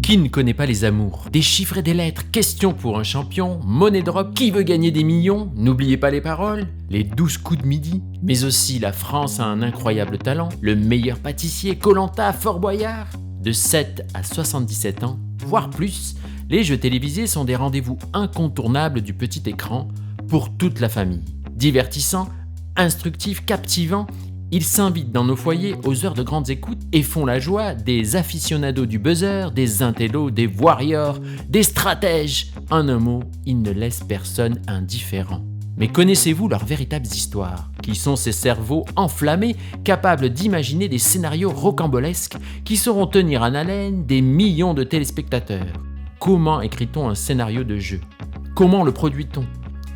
Qui ne connaît pas les amours? Des chiffres et des lettres, question pour un champion, money drop, qui veut gagner des millions? N'oubliez pas les paroles, les 12 coups de midi, mais aussi la France a un incroyable talent, le meilleur pâtissier, Koh-Lanta, Fort Boyard. De 7 à 77 ans, voire plus, les jeux télévisés sont des rendez-vous incontournables du petit écran pour toute la famille. Divertissants, instructifs, captivants, ils s'invitent dans nos foyers aux heures de grandes écoutes et font la joie des aficionados du buzzer, des intellos, des warriors, des stratèges. En un mot, ils ne laissent personne indifférent. Mais connaissez-vous leurs véritables histoires? Qui sont ces cerveaux enflammés, capables d'imaginer des scénarios rocambolesques qui sauront tenir en haleine des millions de téléspectateurs? Comment écrit-on un scénario de jeu? Comment le produit-on?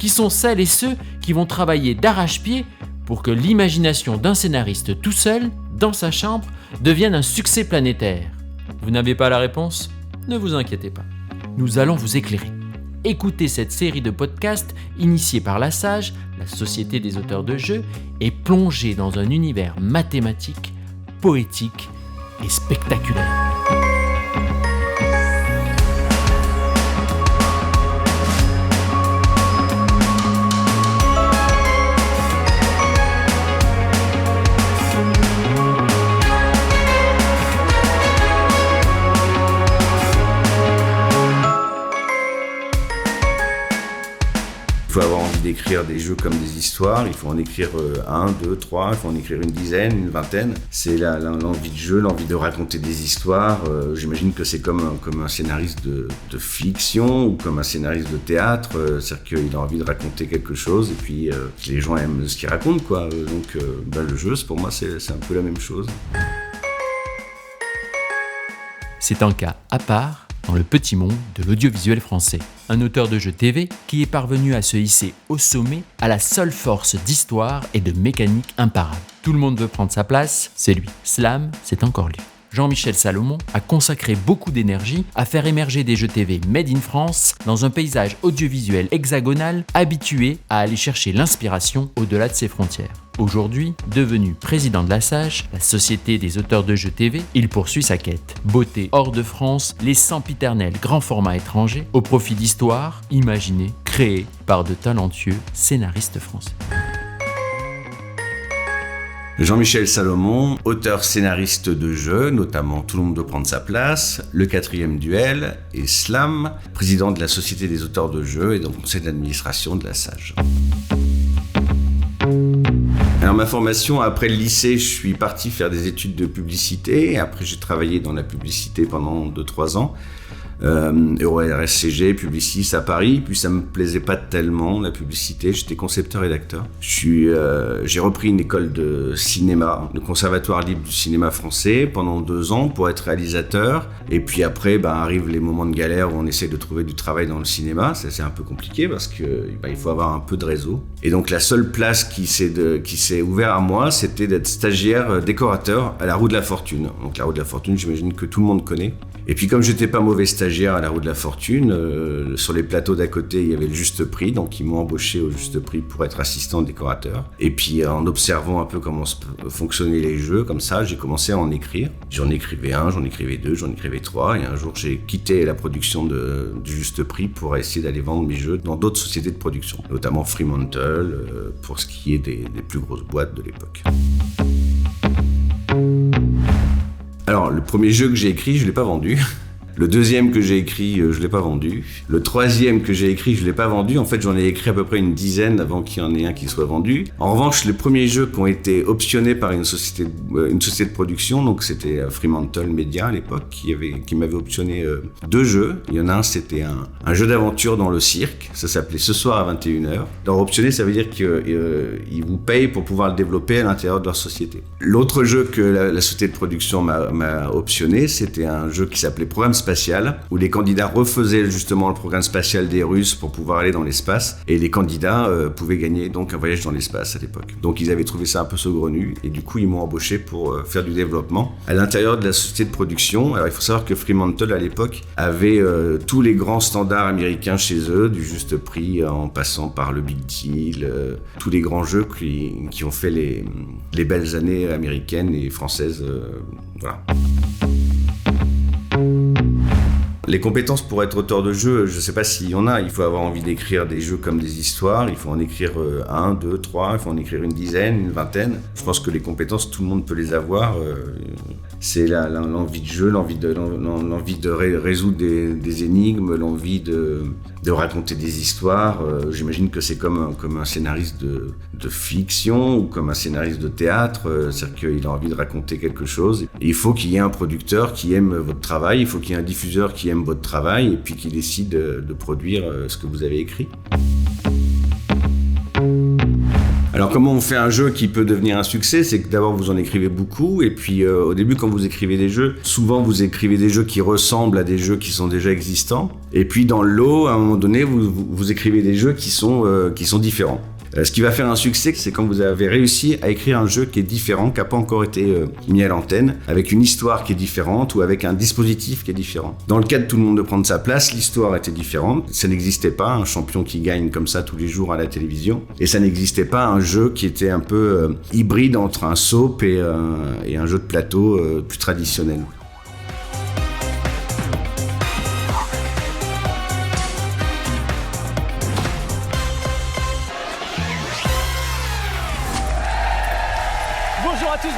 Qui sont celles et ceux qui vont travailler d'arrache-pied pour que l'imagination d'un scénariste tout seul, dans sa chambre, devienne un succès planétaire? Vous n'avez pas la réponse? Ne vous inquiétez pas. Nous allons vous éclairer. Écoutez cette série de podcasts initiée par La Sage, la Société des auteurs de jeux, et plongez dans un univers mathématique, poétique et spectaculaire. Il faut avoir envie d'écrire des jeux comme des histoires, il faut en écrire 1, 2, 3, il faut en écrire une dizaine, une vingtaine. C'est l'envie de jeu, l'envie de raconter des histoires. J'imagine que c'est comme un scénariste de fiction ou comme un scénariste de théâtre. C'est-à-dire qu'il a envie de raconter quelque chose et puis les gens aiment ce qu'il raconte, quoi. Donc le jeu, pour moi, c'est un peu la même chose. C'est un cas à part dans le petit monde de l'audiovisuel français. Un auteur de jeux TV qui est parvenu à se hisser au sommet à la seule force d'histoire et de mécanique imparable. Tout le monde veut prendre sa place, c'est lui. Slam, c'est encore lui. Jean-Michel Salomon a consacré beaucoup d'énergie à faire émerger des jeux TV made in France dans un paysage audiovisuel hexagonal habitué à aller chercher l'inspiration au-delà de ses frontières. Aujourd'hui, devenu président de La Sage, la Société des auteurs de jeux TV, il poursuit sa quête. Beauté hors de France, les sempiternels grands formats étrangers au profit d'histoires imaginées, créées par de talentueux scénaristes français. Jean-Michel Salomon, auteur-scénariste de jeux, notamment Tout le monde doit prendre sa place, Le 4e duel et Slam, président de la Société des auteurs de jeux et donc conseil d'administration de La Sage. Alors ma formation, après le lycée, je suis parti faire des études de publicité. Après, j'ai travaillé dans la publicité pendant 2-3 ans. EuroRSCG, Publicis à Paris, puis ça me plaisait pas tellement la publicité, j'étais concepteur-rédacteur. J'ai repris une école de cinéma, le Conservatoire libre du cinéma français, pendant 2 ans pour être réalisateur. Et puis après, arrivent les moments de galère où on essaie de trouver du travail dans le cinéma. Ça, c'est un peu compliqué parce que il faut avoir un peu de réseau. Et donc la seule place qui s'est ouverte à moi, c'était d'être stagiaire décorateur à la Roue de la Fortune. Donc la Roue de la Fortune, j'imagine que tout le monde connaît. Et puis comme j'étais pas mauvais stagiaire à la Roue de la Fortune, sur les plateaux d'à côté, il y avait le Juste Prix, donc ils m'ont embauché au Juste Prix pour être assistant décorateur. Et puis en observant un peu comment fonctionnaient les jeux, comme ça, j'ai commencé à en écrire. J'en écrivais 1, j'en écrivais 2, j'en écrivais 3, et un jour j'ai quitté la production du Juste Prix pour essayer d'aller vendre mes jeux dans d'autres sociétés de production, notamment Fremantle, pour ce qui est des plus grosses boîtes de l'époque. Alors, le premier jeu que j'ai écrit, je ne l'ai pas vendu. Le deuxième que j'ai écrit, je ne l'ai pas vendu. Le troisième que j'ai écrit, je ne l'ai pas vendu. En fait, j'en ai écrit à peu près une dizaine avant qu'il y en ait un qui soit vendu. En revanche, les premiers jeux qui ont été optionnés par une société de production, donc c'était Fremantle Media à l'époque, qui m'avait optionné 2 jeux. Il y en a un, c'était un jeu d'aventure dans le cirque. Ça s'appelait Ce soir à 21h. Alors, optionné, ça veut dire qu'ils vous payent pour pouvoir le développer à l'intérieur de leur société. L'autre jeu que la société de production m'a optionné, c'était un jeu qui s'appelait Programme spatial, où les candidats refaisaient justement le programme spatial des Russes pour pouvoir aller dans l'espace, et les candidats pouvaient gagner donc un voyage dans l'espace à l'époque. Donc ils avaient trouvé ça un peu saugrenu, et du coup ils m'ont embauché pour faire du développement à l'intérieur de la société de production. Alors il faut savoir que Fremantle à l'époque avait tous les grands standards américains chez eux, du Juste Prix en passant par le Big Deal, tous les grands jeux qui ont fait les belles années américaines et françaises. Voilà. Les compétences pour être auteur de jeu, je ne sais pas s'il y en a. Il faut avoir envie d'écrire des jeux comme des histoires. Il faut en écrire 1, 2, 3. Il faut en écrire une dizaine, une vingtaine. Je pense que les compétences, tout le monde peut les avoir. C'est l'envie de jeu, l'envie de résoudre des énigmes, l'envie de raconter des histoires. J'imagine que c'est comme un scénariste de fiction ou comme un scénariste de théâtre. C'est-à-dire qu'il a envie de raconter quelque chose. Et il faut qu'il y ait un producteur qui aime votre travail. Il faut qu'il y ait un diffuseur qui aime votre travail et puis qui décide de produire ce que vous avez écrit. Alors comment on fait un jeu qui peut devenir un succès? C'est que d'abord vous en écrivez beaucoup et puis au début quand vous écrivez des jeux, souvent vous écrivez des jeux qui ressemblent à des jeux qui sont déjà existants et puis dans le lot, à un moment donné, vous écrivez des jeux qui sont différents. Ce qui va faire un succès, c'est quand vous avez réussi à écrire un jeu qui est différent, qui n'a pas encore été mis à l'antenne, avec une histoire qui est différente ou avec un dispositif qui est différent. Dans le cas de Tout le monde de prendre sa place, l'histoire était différente. Ça n'existait pas, un champion qui gagne comme ça tous les jours à la télévision. Et ça n'existait pas un jeu qui était un peu hybride entre un soap et un jeu de plateau plus traditionnel.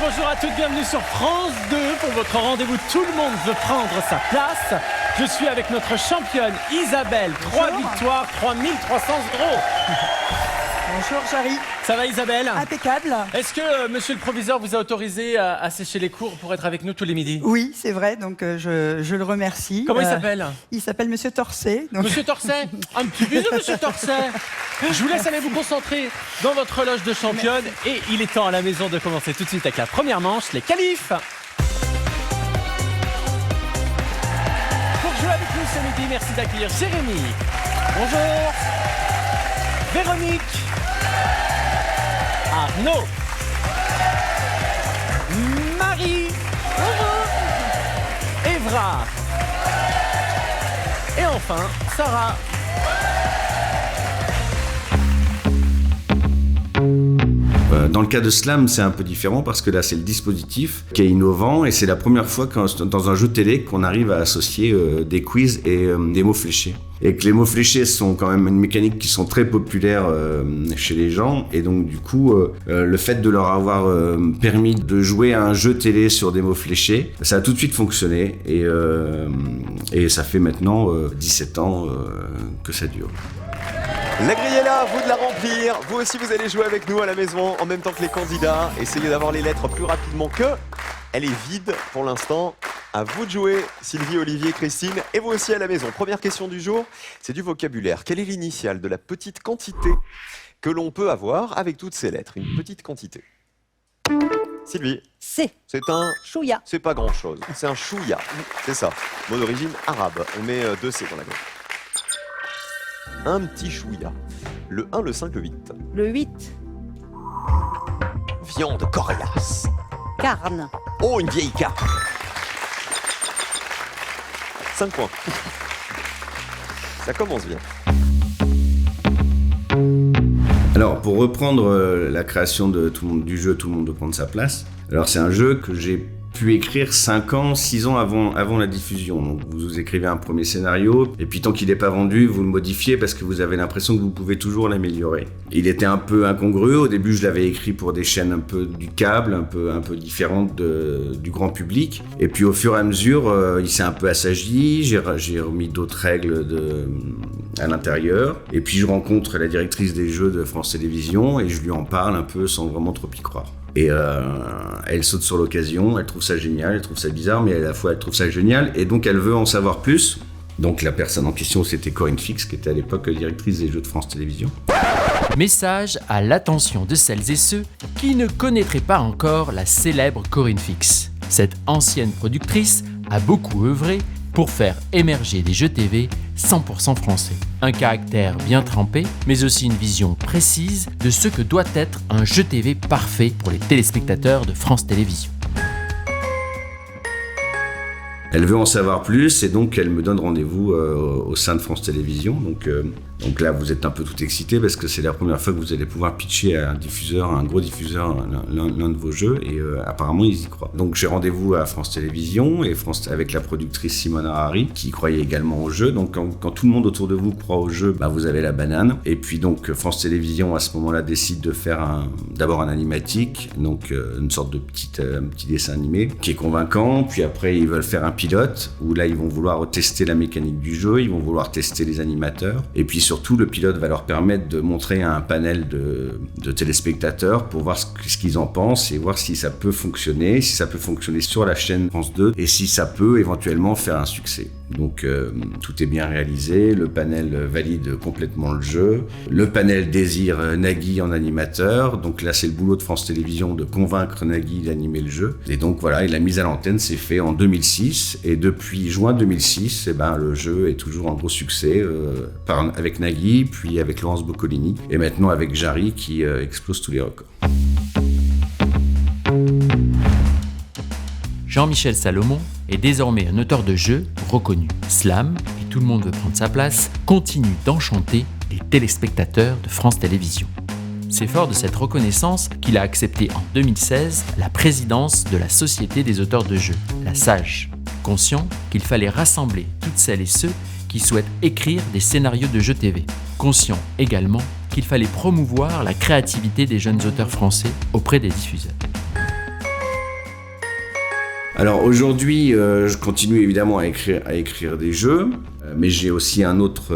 Bonjour à toutes, bienvenue sur France 2 pour votre rendez-vous Tout le monde veut prendre sa place. Je suis avec notre championne Isabelle, 3 victoires, 3300 €. Bonjour Jarry. Ça va Isabelle? Impeccable. Est-ce que monsieur le proviseur vous a autorisé à sécher les cours pour être avec nous tous les midis? Oui, c'est vrai, donc je le remercie. Comment il s'appelle? Il s'appelle Monsieur Torset. Donc... Monsieur Torset? Un petit bisou Monsieur Torset. Je vous laisse aller vous concentrer dans votre loge de championne. Merci. Et il est temps à la maison de commencer tout de suite avec la première manche, les qualifs. Pour jouer avec nous ce midi, merci d'accueillir Jérémy. Bonjour. Véronique. Arnaud. Marie. Bonjour. Evra. Et enfin, Sarah. Dans le cas de Slam, c'est un peu différent parce que là, c'est le dispositif qui est innovant et c'est la première fois dans un jeu télé qu'on arrive à associer des quiz et des mots fléchés. Et que les mots fléchés sont quand même une mécanique qui sont très populaires chez les gens et donc du coup, le fait de leur avoir permis de jouer à un jeu télé sur des mots fléchés, ça a tout de suite fonctionné et ça fait maintenant 17 ans que ça dure. La grille est là, vous de la remplir. Vous aussi, vous allez jouer avec nous à la maison en même temps que les candidats. Essayez d'avoir les lettres plus rapidement qu'eux. Elle est vide pour l'instant. À vous de jouer, Sylvie, Olivier, Christine. Et vous aussi à la maison. Première question du jour, c'est du vocabulaire. Quelle est l'initiale de la petite quantité que l'on peut avoir avec toutes ces lettres? Une petite quantité. Sylvie. C. C'est un... Chouïa. C'est pas grand-chose. C'est un chouïa. C'est ça. Mot d'origine arabe. On met 2 C dans la gauche. Un petit chouïa. Le 1, le 5, le 8. Le 8. Viande coriace. Carne. Oh, une vieille carne. 5 points. Ça commence bien. Alors, pour reprendre la création du jeu Tout le monde doit prendre sa place, alors c'est un jeu que j'ai pu écrire 5 ans, 6 ans avant la diffusion. Donc vous écrivez un premier scénario, et puis tant qu'il n'est pas vendu, vous le modifiez parce que vous avez l'impression que vous pouvez toujours l'améliorer. Il était un peu incongru. Au début, je l'avais écrit pour des chaînes un peu du câble, un peu différentes du grand public. Et puis au fur et à mesure, il s'est un peu assagi. J'ai remis d'autres règles à l'intérieur. Et puis je rencontre la directrice des jeux de France Télévisions et je lui en parle un peu sans vraiment trop y croire. Et elle saute sur l'occasion, elle trouve ça génial, elle trouve ça bizarre, mais à la fois elle trouve ça génial, et donc elle veut en savoir plus. Donc la personne en question, c'était Corinne Fix, qui était à l'époque directrice des jeux de France Télévisions. Message à l'attention de celles et ceux qui ne connaîtraient pas encore la célèbre Corinne Fix. Cette ancienne productrice a beaucoup œuvré pour faire émerger des jeux TV 100% français. Un caractère bien trempé, mais aussi une vision précise de ce que doit être un jeu TV parfait pour les téléspectateurs de France Télévisions. Elle veut en savoir plus et donc elle me donne rendez-vous au sein de France Télévisions. Donc là, vous êtes un peu tout excité parce que c'est la première fois que vous allez pouvoir pitcher à un gros diffuseur, l'un de vos jeux et apparemment ils y croient. Donc j'ai rendez-vous à France Télévisions et avec la productrice Simone Harari qui croyait également au jeu. Donc quand tout le monde autour de vous croit au jeu, vous avez la banane. Et puis donc France Télévisions à ce moment-là décide de faire d'abord un animatique, donc une sorte de petit dessin animé qui est convaincant. Puis après ils veulent faire un pilote où là ils vont vouloir tester la mécanique du jeu, ils vont vouloir tester les animateurs et puis surtout le pilote va leur permettre de montrer à un panel de téléspectateurs pour voir ce qu'ils en pensent et voir si ça peut fonctionner sur la chaîne France 2 et si ça peut éventuellement faire un succès. Donc tout est bien réalisé, le panel valide complètement le jeu, le panel désire Nagui en animateur, donc là c'est le boulot de France Télévisions de convaincre Nagui d'animer le jeu et donc voilà, et la mise à l'antenne s'est fait en 2006 et depuis juin 2006 le jeu est toujours un gros succès avec Nagui, puis avec Laurence Boccolini et maintenant avec Jarry qui explose tous les records. Jean-Michel Salomon est désormais un auteur de jeux reconnu. Slam, et tout le monde veut prendre sa place, continue d'enchanter les téléspectateurs de France Télévisions. C'est fort de cette reconnaissance qu'il a accepté en 2016 la présidence de la Société des auteurs de jeux, la SAGE, conscient qu'il fallait rassembler toutes celles et ceux qui souhaitent écrire des scénarios de jeux TV. Conscient également qu'il fallait promouvoir la créativité des jeunes auteurs français auprès des diffuseurs. Alors aujourd'hui, je continue évidemment à écrire des jeux, mais j'ai aussi un autre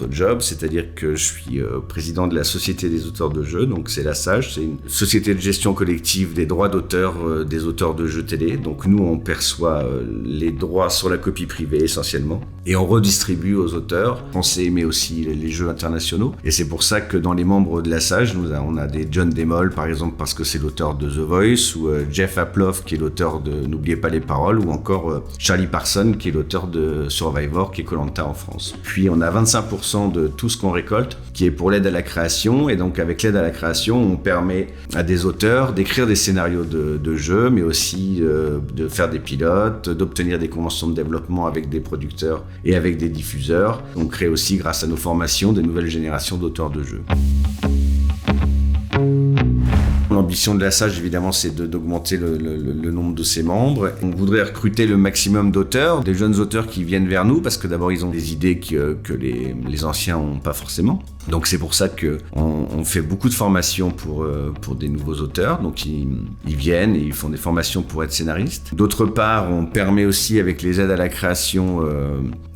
job, c'est-à-dire que je suis président de la Société des auteurs de jeux, donc c'est la SAGE, c'est une société de gestion collective des droits d'auteur des auteurs de jeux télé. Donc nous, on perçoit les droits sur la copie privée essentiellement, et on redistribue aux auteurs français, mais aussi les jeux internationaux. Et c'est pour ça que dans les membres de la SAGE, on a des John Demol, par exemple, parce que c'est l'auteur de The Voice, ou Jeff Aploff, qui est l'auteur de N'oubliez pas les paroles, ou encore Charlie Parsons, qui est l'auteur de Survivor, qui est Koh-Lanta en France. Puis on a 25% de tout ce qu'on récolte qui est pour l'aide à la création, et donc avec l'aide à la création on permet à des auteurs d'écrire des scénarios de jeux, mais aussi de faire des pilotes, d'obtenir des conventions de développement avec des producteurs et avec des diffuseurs. On crée aussi grâce à nos formations des nouvelles générations d'auteurs de jeux. L'ambition de la SAGE, évidemment, c'est d'augmenter le nombre de ses membres. On voudrait recruter le maximum d'auteurs, des jeunes auteurs qui viennent vers nous, parce que d'abord, ils ont des idées que les anciens n'ont pas forcément. Donc c'est pour ça qu'on fait beaucoup de formations pour des nouveaux auteurs. Donc ils viennent et ils font des formations pour être scénaristes. D'autre part, on permet aussi avec les aides à la création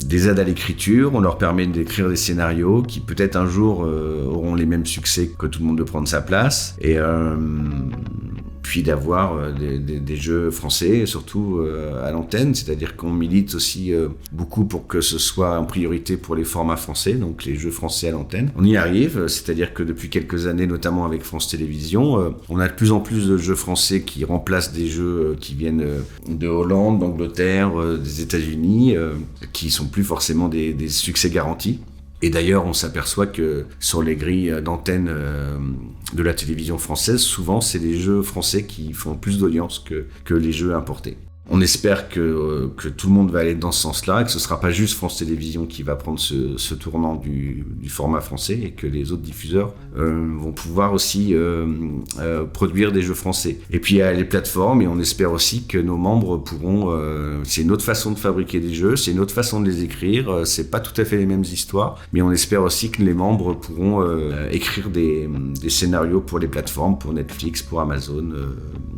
des aides à l'écriture. On leur permet d'écrire des scénarios qui peut-être un jour auront les mêmes succès que Tout le monde de prendre sa place. Et puis d'avoir des jeux français, surtout à l'antenne, c'est-à-dire qu'on milite aussi beaucoup pour que ce soit en priorité pour les formats français, donc les jeux français à l'antenne. On y arrive, c'est-à-dire que depuis quelques années, notamment avec France Télévisions, on a de plus en plus de jeux français qui remplacent des jeux qui viennent de Hollande, d'Angleterre, des États-Unis, qui sont plus forcément des succès garantis. Et d'ailleurs, on s'aperçoit que sur les grilles d'antenne de la télévision française, souvent, c'est les jeux français qui font plus d'audience que les jeux importés. On espère que tout le monde va aller dans ce sens-là, et que ce ne sera pas juste France Télévisions qui va prendre ce tournant du format français, et que les autres diffuseurs vont pouvoir aussi produire des jeux français. Et puis il y a les plateformes, et on espère aussi que nos membres pourront... c'est une autre façon de fabriquer des jeux, c'est une autre façon de les écrire, c'est pas tout à fait les mêmes histoires, mais on espère aussi que les membres pourront écrire des scénarios pour les plateformes, pour Netflix, pour Amazon,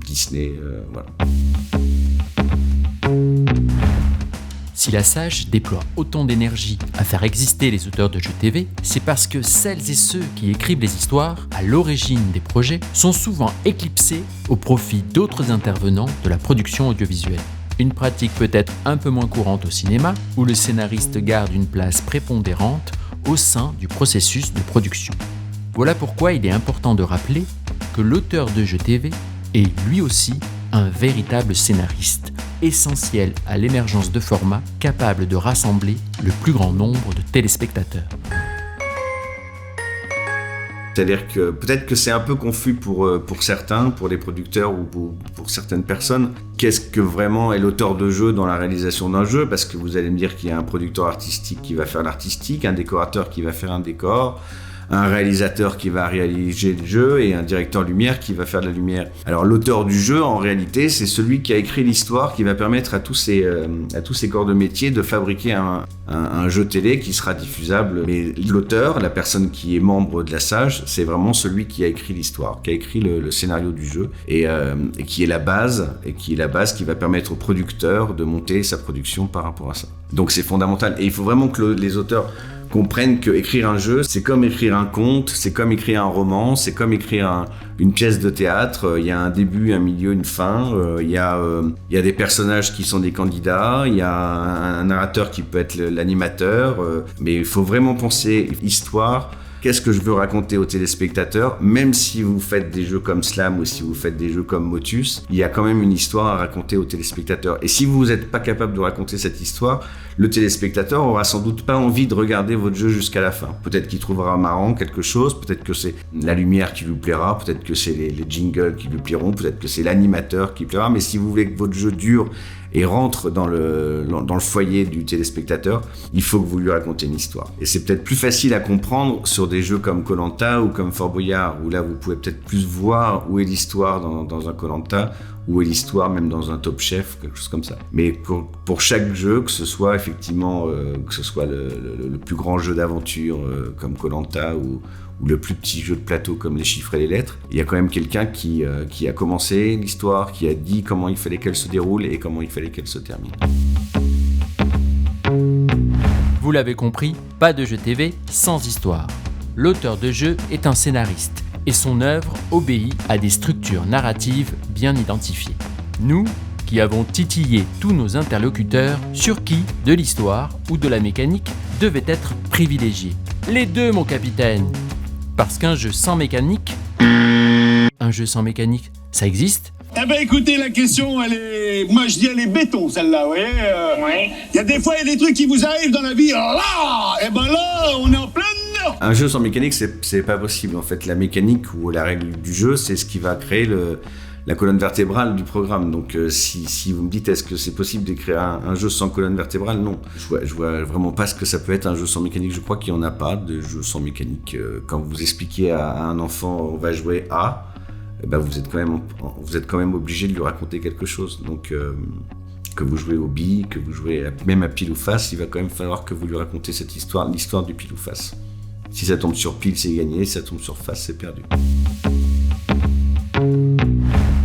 Disney, voilà. Si la SAGE déploie autant d'énergie à faire exister les auteurs de jeux TV, c'est parce que celles et ceux qui écrivent les histoires, à l'origine des projets, sont souvent éclipsés au profit d'autres intervenants de la production audiovisuelle. Une pratique peut-être un peu moins courante au cinéma, où le scénariste garde une place prépondérante au sein du processus de production. Voilà pourquoi il est important de rappeler que l'auteur de jeux TV est lui aussi un véritable scénariste, essentiel à l'émergence de formats capables de rassembler le plus grand nombre de téléspectateurs. C'est-à-dire que peut-être que c'est un peu confus pour certains, pour les producteurs ou pour certaines personnes. Qu'est-ce que vraiment est l'auteur de jeu dans la réalisation d'un jeu? Parce que vous allez me dire qu'il y a un producteur artistique qui va faire l'artistique, un décorateur qui va faire un décor, un réalisateur qui va réaliser le jeu et un directeur lumière qui va faire de la lumière. Alors l'auteur du jeu, en réalité, c'est celui qui a écrit l'histoire qui va permettre à tous ces corps de métier de fabriquer un jeu télé qui sera diffusable. Mais l'auteur, la personne qui est membre de la SAGE, c'est vraiment celui qui a écrit l'histoire, qui a écrit le scénario du jeu et qui est la base qui va permettre au producteur de monter sa production par rapport à ça. Donc c'est fondamental et il faut vraiment que les auteurs comprennent qu'écrire un jeu, c'est comme écrire un conte, c'est comme écrire un roman, c'est comme écrire une pièce de théâtre. Il y a un début, un milieu, une fin. Il y a des personnages qui sont des candidats. Il y a un narrateur qui peut être l'animateur. Mais il faut vraiment penser histoire. Qu'est-ce que je veux raconter aux téléspectateurs? Même si vous faites des jeux comme Slam ou si vous faites des jeux comme Motus, il y a quand même une histoire à raconter aux téléspectateurs. Et si vous n'êtes pas capable de raconter cette histoire, le téléspectateur aura sans doute pas envie de regarder votre jeu jusqu'à la fin. Peut-être qu'il trouvera marrant quelque chose, peut-être que c'est la lumière qui lui plaira, peut-être que c'est les jingles qui lui plairont, peut-être que c'est l'animateur qui plaira. Mais si vous voulez que votre jeu dure et rentre dans le foyer du téléspectateur, il faut que vous lui racontez une histoire. Et c'est peut-être plus facile à comprendre sur des jeux comme Koh-Lanta ou comme Fort Boyard, où là vous pouvez peut-être plus voir où est l'histoire dans un Koh-Lanta, où est l'histoire même dans un Top Chef, quelque chose comme ça. Mais pour chaque jeu, que ce soit effectivement que ce soit le plus grand jeu d'aventure comme Koh-Lanta ou le plus petit jeu de plateau comme les chiffres et les lettres, il y a quand même quelqu'un qui a commencé l'histoire, qui a dit comment il fallait qu'elle se déroule et comment il fallait qu'elle se termine. Vous l'avez compris, pas de jeu TV sans histoire. L'auteur de jeu est un scénariste et son œuvre obéit à des structures narratives bien identifiées. Nous, qui avons titillé tous nos interlocuteurs sur qui, de l'histoire ou de la mécanique, devait être privilégié. Les deux, mon capitaine. Parce qu'un jeu sans mécanique... Un jeu sans mécanique, ça existe ? Eh ben écoutez, la question, moi je dis elle est béton celle-là, vous voyez. Ouais. Il y a des fois, il y a des trucs qui vous arrivent dans la vie, alors là, et ben là, on est en plein dedans. Un jeu sans mécanique, c'est pas possible. En fait, la mécanique ou la règle du jeu, c'est ce qui va créer la colonne vertébrale du programme. Donc si vous me dites est-ce que c'est possible d'écrire un jeu sans colonne vertébrale, non. Je vois vraiment pas ce que ça peut être un jeu sans mécanique. Je crois qu'il n'y en a pas de jeu sans mécanique. Quand vous expliquez à un enfant on va jouer à, eh ben vous êtes quand même obligé de lui raconter quelque chose. Donc que vous jouez au billes, que vous jouez même à pile ou face, il va quand même falloir que vous lui racontez cette histoire, l'histoire du pile ou face. Si ça tombe sur pile, c'est gagné. Si ça tombe sur face, c'est perdu.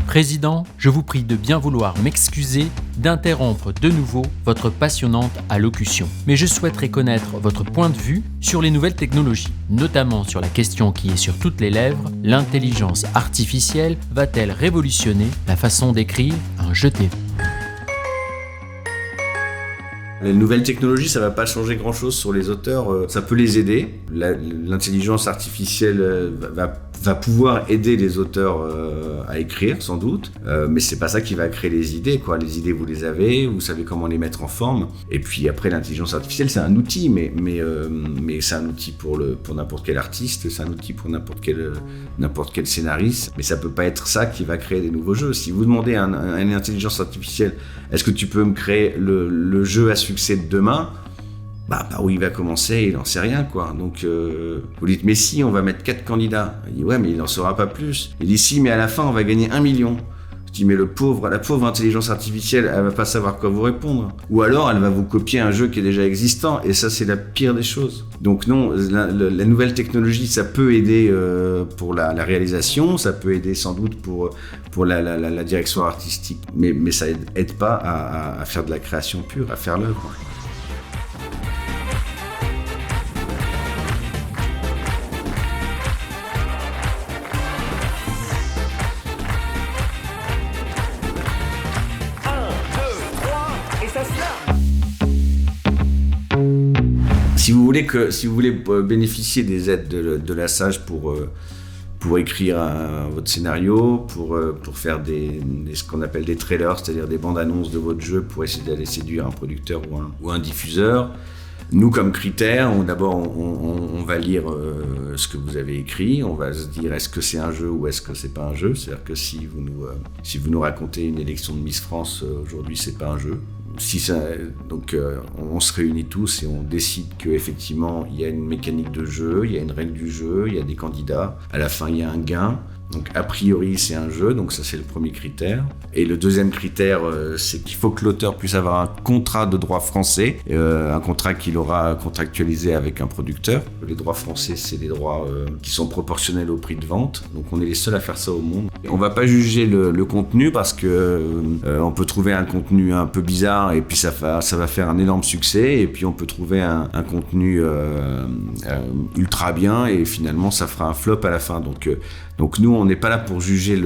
Président, je vous prie de bien vouloir m'excuser d'interrompre de nouveau votre passionnante allocution. Mais je souhaiterais connaître votre point de vue sur les nouvelles technologies, notamment sur la question qui est sur toutes les lèvres, l'intelligence artificielle va-t-elle révolutionner la façon d'écrire un jeu TV ? Les nouvelles technologies, ça va pas changer grand-chose sur les auteurs. Ça peut les aider. L'intelligence artificielle va pouvoir aider les auteurs à écrire, sans doute. Mais c'est pas ça qui va créer les idées, quoi. Les idées, vous les avez, vous savez comment les mettre en forme. Et puis après, l'intelligence artificielle, c'est un outil, mais c'est un outil pour n'importe quel artiste, c'est un outil pour n'importe quel scénariste. Mais ça peut pas être ça qui va créer des nouveaux jeux. Si vous demandez à une intelligence artificielle, est-ce que tu peux me créer le jeu à succès de demain? Bah où il va commencer, il n'en sait rien, quoi. Donc vous dites mais si, on va mettre 4 candidats. Il dit ouais, mais il n'en saura pas plus. Il dit si, mais à la fin on va gagner 1 million. Je dis mais la pauvre intelligence artificielle, elle va pas savoir quoi vous répondre. Ou alors elle va vous copier un jeu qui est déjà existant, et ça c'est la pire des choses. Donc non, la nouvelle technologie, ça peut aider pour la réalisation, ça peut aider sans doute pour la direction artistique, mais ça aide pas à faire de la création pure, à faire l'œuvre. Si vous voulez bénéficier des aides de la SAGE pour écrire votre scénario, pour faire ce qu'on appelle des trailers, c'est-à-dire des bandes annonces de votre jeu pour essayer d'aller séduire un producteur ou un diffuseur, Nous, comme critère, d'abord, on va lire ce que vous avez écrit. On va se dire, est-ce que c'est un jeu ou est-ce que c'est pas un jeu? C'est-à-dire que si vous nous racontez une élection de Miss France, aujourd'hui, c'est pas un jeu. Donc on se réunit tous et on décide qu'effectivement il y a une mécanique de jeu, il y a une règle du jeu, il y a des candidats, à la fin il y a un gain. Donc a priori c'est un jeu, donc ça c'est le premier critère. Et le deuxième critère, c'est qu'il faut que l'auteur puisse avoir un contrat de droit français, un contrat qu'il aura contractualisé avec un producteur. Les droits français, c'est des droits qui sont proportionnels au prix de vente, donc on est les seuls à faire ça au monde. On va pas juger le contenu parce que on peut trouver un contenu un peu bizarre et puis ça va faire un énorme succès, et puis on peut trouver un contenu ultra bien et finalement ça fera un flop à la fin. Donc nous, on n'est pas là pour juger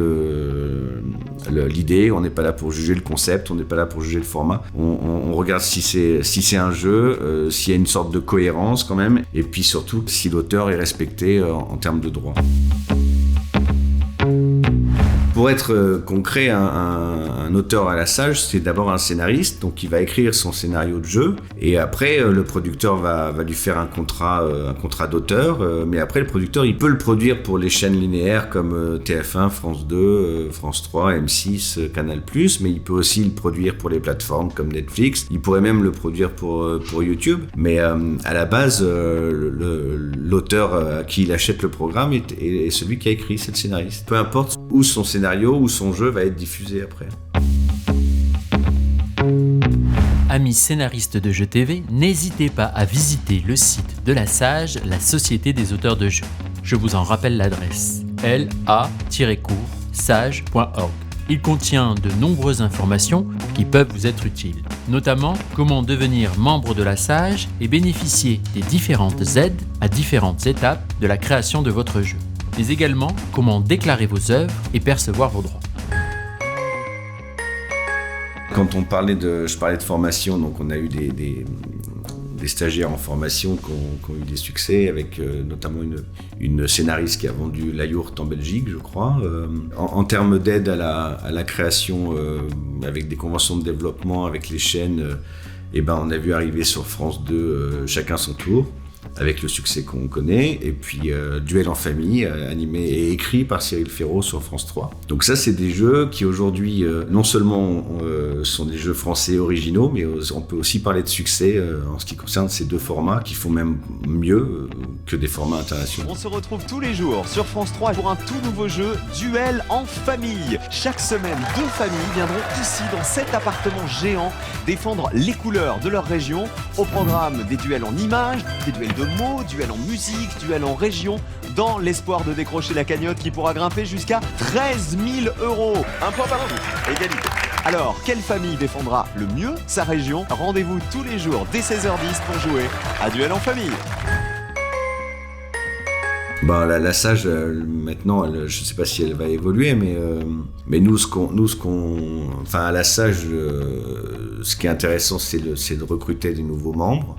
l'idée, on n'est pas là pour juger le concept, on n'est pas là pour juger le format. On regarde si c'est un jeu, s'il y a une sorte de cohérence quand même, et puis surtout si l'auteur est respecté en termes de droit. Pour être concret, un auteur à la Sage, c'est d'abord un scénariste, donc il va écrire son scénario de jeu, et après le producteur va lui faire un contrat d'auteur, mais après le producteur il peut le produire pour les chaînes linéaires comme TF1, France 2, France 3, M6, Canal+, mais il peut aussi le produire pour les plateformes comme Netflix, il pourrait même le produire pour YouTube, mais à la base l'auteur à qui il achète le programme est celui qui a écrit, c'est le scénariste. Peu importe où son scénario ou son jeu va être diffusé après. Amis scénaristes de Jeux TV, n'hésitez pas à visiter le site de la Sage, la Société des auteurs de jeux. Je vous en rappelle l'adresse, la-sage.org. Il contient de nombreuses informations qui peuvent vous être utiles, notamment comment devenir membre de la Sage et bénéficier des différentes aides à différentes étapes de la création de votre jeu, mais également comment déclarer vos œuvres et percevoir vos droits. Quand je parlais de formation, donc on a eu des stagiaires en formation qui ont eu des succès, avec notamment une scénariste qui a vendu La Yourte en Belgique, je crois. En termes d'aide à la création, avec des conventions de développement, avec les chaînes, on a vu arriver sur France 2 Chacun son tour, avec le succès qu'on connaît, et puis Duel en famille, animé et écrit par Cyril Ferraud sur France 3. Donc ça, c'est des jeux qui aujourd'hui, non seulement sont des jeux français originaux, mais on peut aussi parler de succès en ce qui concerne ces deux formats, qui font même mieux que des formats internationaux. On se retrouve tous les jours sur France 3 pour un tout nouveau jeu, Duel en famille. Chaque semaine, 2 familles viendront ici, dans cet appartement géant, défendre les couleurs de leur région. Au programme, des duels en images, des duels de mots, duel en musique, duel en région, dans l'espoir de décrocher la cagnotte qui pourra grimper jusqu'à 13 000 €. Un point par an, égalité. Alors, quelle famille défendra le mieux sa région? Rendez-vous tous les jours dès 16h10 pour jouer à Duel en famille. La Sage, maintenant, je ne sais pas si elle va évoluer, mais nous, à la Sage, ce qui est intéressant, c'est de recruter des nouveaux membres,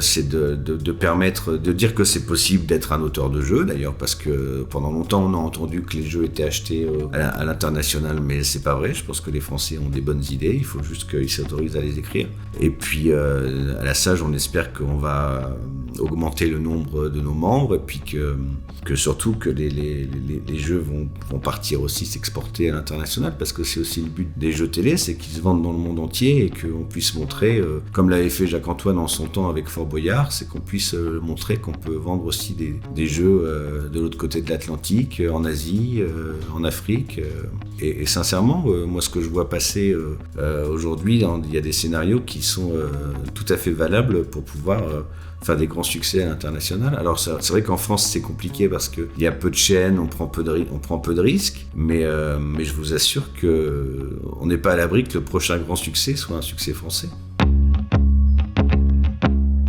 c'est de permettre, de dire que c'est possible d'être un auteur de jeu, d'ailleurs, parce que pendant longtemps, on a entendu que les jeux étaient achetés à l'international, mais c'est pas vrai. Je pense que les Français ont des bonnes idées, il faut juste qu'ils s'autorisent à les écrire. Et puis, à la Sage, on espère qu'on va augmenter le nombre de nos membres, et puis que surtout que les jeux vont partir aussi s'exporter à l'international, parce que c'est aussi le but des jeux télé, c'est qu'ils se vendent dans le monde entier et qu'on puisse montrer, comme l'avait fait Jacques-Antoine en son temps avec Fort Boyard, c'est qu'on puisse montrer qu'on peut vendre aussi des jeux de l'autre côté de l'Atlantique, en Asie, en Afrique. Et sincèrement, moi ce que je vois passer aujourd'hui, il y a des scénarios qui sont tout à fait valables pour pouvoir faire des grands succès à l'international. Alors c'est vrai qu'en France c'est compliqué parce qu'il y a peu de chaînes, on prend peu de risques, mais je vous assure qu'on n'est pas à l'abri que le prochain grand succès soit un succès français.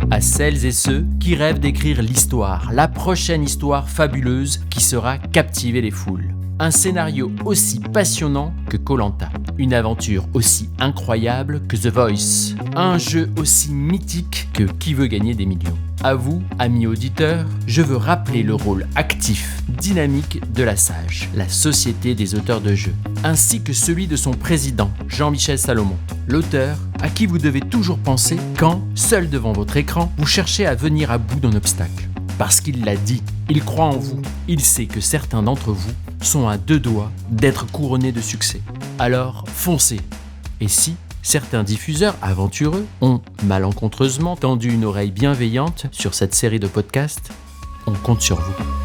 À celles et ceux qui rêvent d'écrire l'histoire, la prochaine histoire fabuleuse qui saura captiver les foules. Un scénario aussi passionnant que Koh-Lanta, une aventure aussi incroyable que The Voice, un jeu aussi mythique que Qui veut gagner des millions. À vous, amis auditeurs, je veux rappeler le rôle actif, dynamique de la Sage, la Société des auteurs de jeux, ainsi que celui de son président, Jean-Michel Salomon. L'auteur à qui vous devez toujours penser quand, seul devant votre écran, vous cherchez à venir à bout d'un obstacle. Parce qu'il l'a dit, il croit en vous. Il sait que certains d'entre vous sont à 2 doigts d'être couronnés de succès. Alors, foncez. Et si certains diffuseurs aventureux ont malencontreusement tendu une oreille bienveillante sur cette série de podcasts, on compte sur vous.